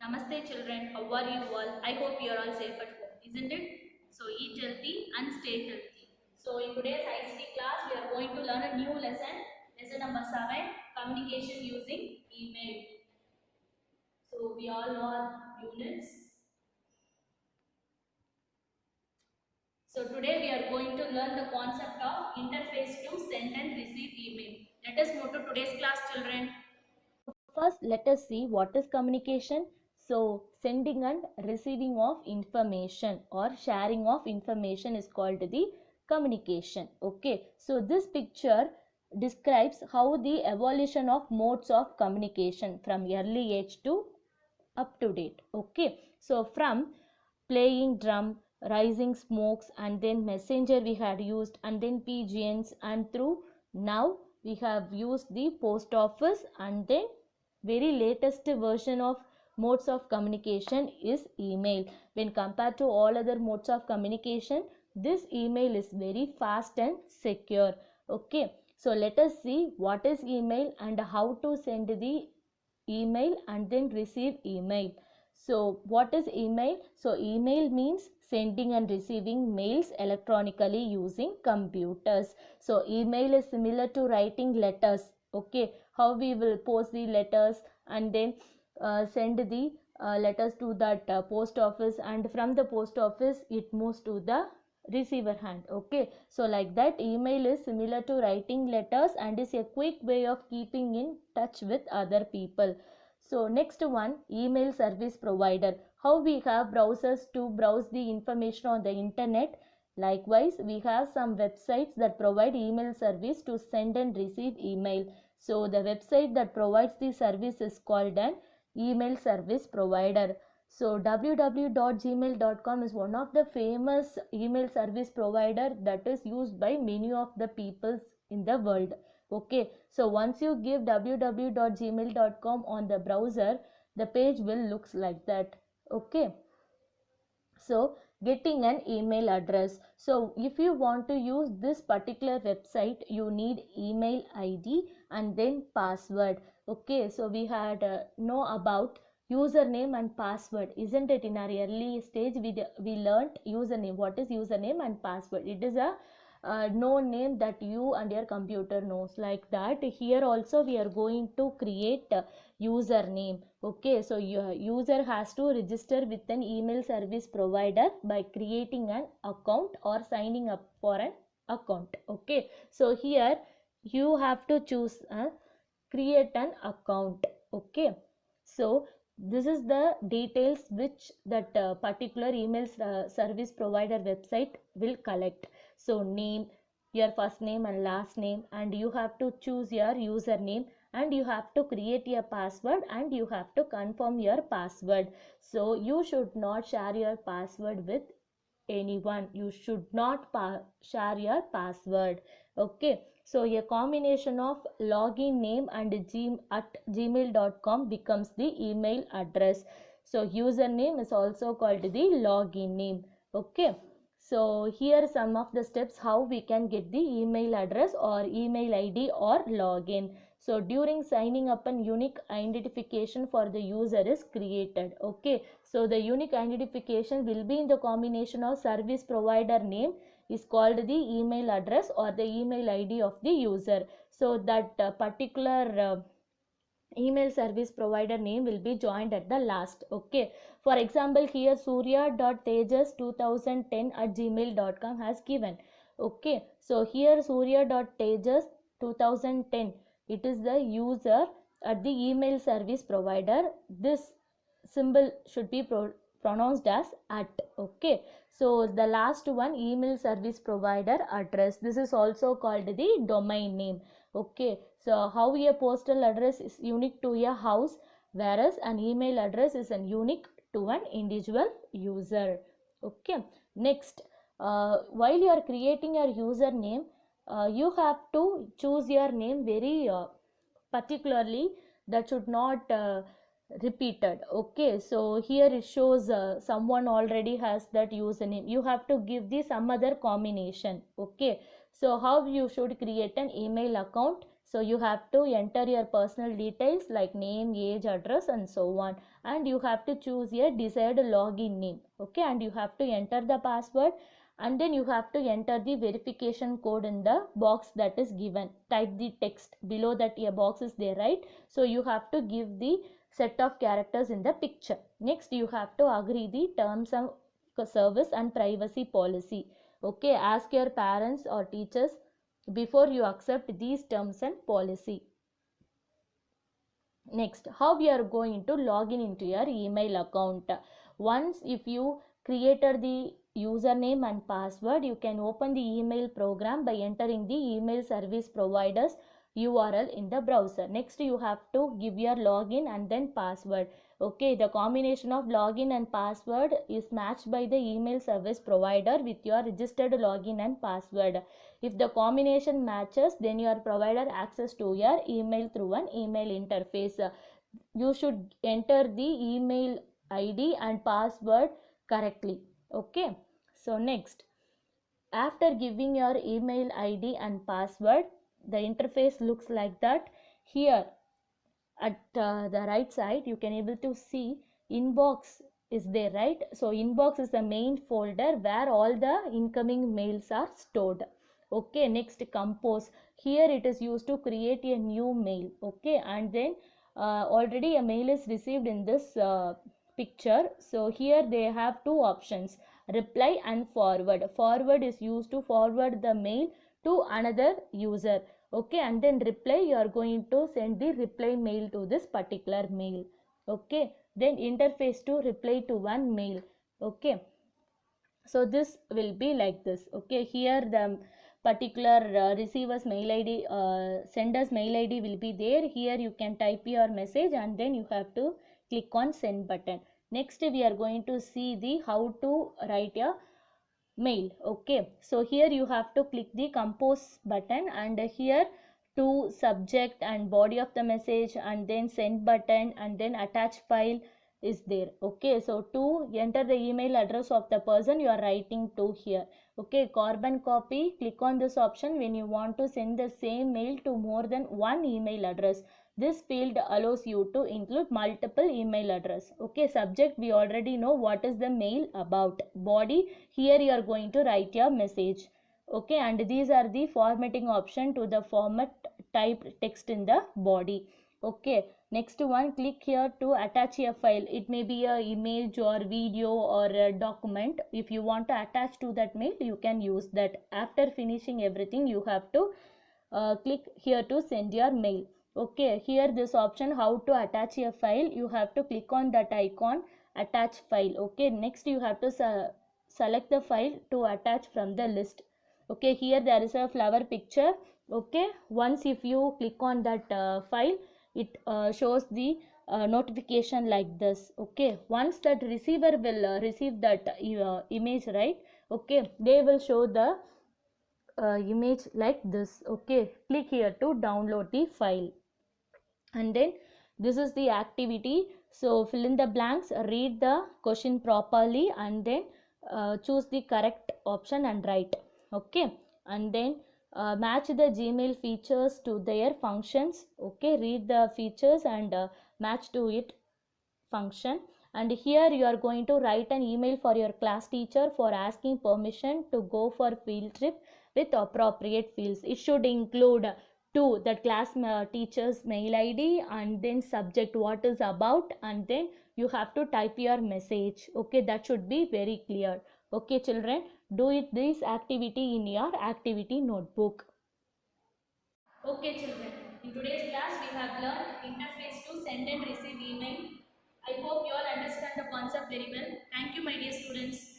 Namaste children, how are you all? I hope you are all safe at home, isn't it? So eat healthy and stay healthy. So in today's ICT class, we are going to learn a new lesson, lesson number 7, communication using email. So we all know our units. So today we are going to learn the concept of interface to send and receive email. Let us move to today's class children. First, let us see what is communication. So, sending and receiving of information or sharing of information is called the communication. Okay, so this picture describes how the evolution of modes of communication from early age to up to date. Okay, so from playing drum, rising smokes, and then messenger we had used, and then pigeons, and through now we have used the post office, and then very latest version of modes of communication is email. When compared to all other modes of communication, this email is very fast and secure. Okay, so let us see what is email and how to send the email and then receive email. So what is email? So email means sending and receiving mails electronically using computers. So email is similar to writing letters. Okay, how we will post the letters and then send the letters to that post office, and from the post office it moves to the receiver hand. Okay, so like that email is similar to writing letters and is a quick way of keeping in touch with other people. So next one, email service provider. How we have browsers to browse the information on the internet. Likewise, we have some websites that provide email service to send and receive email. So the website that provides the service is called an email service provider. So www.gmail.com is one of the famous email service provider that is used by many of the peoples in the world. Okay, so once you give www.gmail.com on the browser, the page will looks like that. Okay, so getting an email address. So if you want to use this particular website, you need email ID and then password. Okay, so we had know about username and password, isn't it? In our early stage we learnt username. What is username and password? It is a known name that you and your computer knows. Like that, here also we are going to create username. Okay, so your user has to register with an email service provider by creating an account or signing up for an account. Okay, so here you have to choose create an account. Okay, so this is the details which that particular email service provider website will collect. So name, your first name and last name, and you have to choose your username, and you have to create a password, and you have to confirm your password. So you should not share your password with anyone. You should not share your password. Okay, so a combination of login name and gmail.com becomes the email address. So username is also called the login name. Okay, so here some of the steps how we can get the email address or email ID or login. So during signing up, an unique identification for the user is created. Okay, so the unique identification will be in the combination of service provider name is called the email address or the email ID of the user. So that particular email service provider name will be joined at the last. Okay, for example, here surya.tejas2010@gmail.com has given. Okay, so here surya.tejas2010, it is the user at the email service provider. This symbol should be pronounced as at. Okay, so the last one, email service provider address, this is also called the domain name. Okay, so how a postal address is unique to a house, whereas an email address is unique to an individual user. Okay, next, while you are creating your username, you have to choose your name very particularly, that should not repeated. Okay, so here it shows someone already has that username. You have to give the some other combination. Okay, so how you should create an email account? So you have to enter your personal details like name, age, address and so on, and you have to choose a desired login name. Okay, and you have to enter the password, and then you have to enter the verification code in the box that is given. Type the text below that a box is there, right? So you have to give the set of characters in the picture. Next you have to agree the terms of service and privacy policy. Okay, ask your parents or teachers before you accept these terms and policy. Next, how we are going to log in into your email account. Once if you created the username and password, you can open the email program by entering the email service providers URL in the browser. Next, you have to give your login and then password. Okay, the combination of login and password is matched by the email service provider with your registered login and password. If the combination matches, then you are provided access to your email through an email interface. You should enter the email ID and password correctly. Okay, so next, after giving your email ID and password, the interface looks like that. Here at the right side you can able to see inbox is there, right? So inbox is the main folder where all the incoming mails are stored. Okay, next compose, here it is used to create a new mail. Okay, and then already a mail is received in this picture. So here they have two options, reply and forward. Forward is used to forward the mail to another user. Okay, and then reply, you are going to send the reply mail to this particular mail. Okay, then interface to reply to one mail. Okay, so this will be like this. Okay, here the particular receiver's mail id, sender's mail id will be there. Here you can type your message and then you have to click on send button. Next we are going to see the how to write a mail. Okay, so here you have to click the compose button, and here to subject and body of the message, and then send button, and then attach file is there. Okay, so to enter the email address of the person you are writing to here. Okay, carbon copy, click on this option when you want to send the same mail to more than one email address. This field allows you to include multiple email address. Okay, subject we already know what is the mail about. Body, here you are going to write your message. Okay, and these are the formatting option to the format typed text in the body. Okay, next one, click here to attach a file. It may be a image or video or a document. If you want to attach to that mail, you can use that. After finishing everything, you have to click here to send your mail. Okay, here this option how to attach a file, you have to click on that icon, attach file. Okay, next you have to select the file to attach from the list. Okay, here there is a flower picture. Okay, once if you click on that file, it shows the notification like this. Okay, once that receiver will receive that image, right? Okay, they will show the image like this. Okay, click here to download the file, and then this is the activity. So fill in the blanks, read the question properly, and then choose the correct option and write. Okay, and then match the Gmail features to their functions. Okay, read the features and match to it function. And here you are going to write an email for your class teacher for asking permission to go for field trip with appropriate fields. It should include to the class teacher's mail id, and then subject what is about, and then you have to type your message. Okay, that should be very clear. Okay children, do it this activity in your activity notebook. Okay children, in today's class we have learned interface to send and receive email. I hope you all understand the concept very well. Thank you my dear students.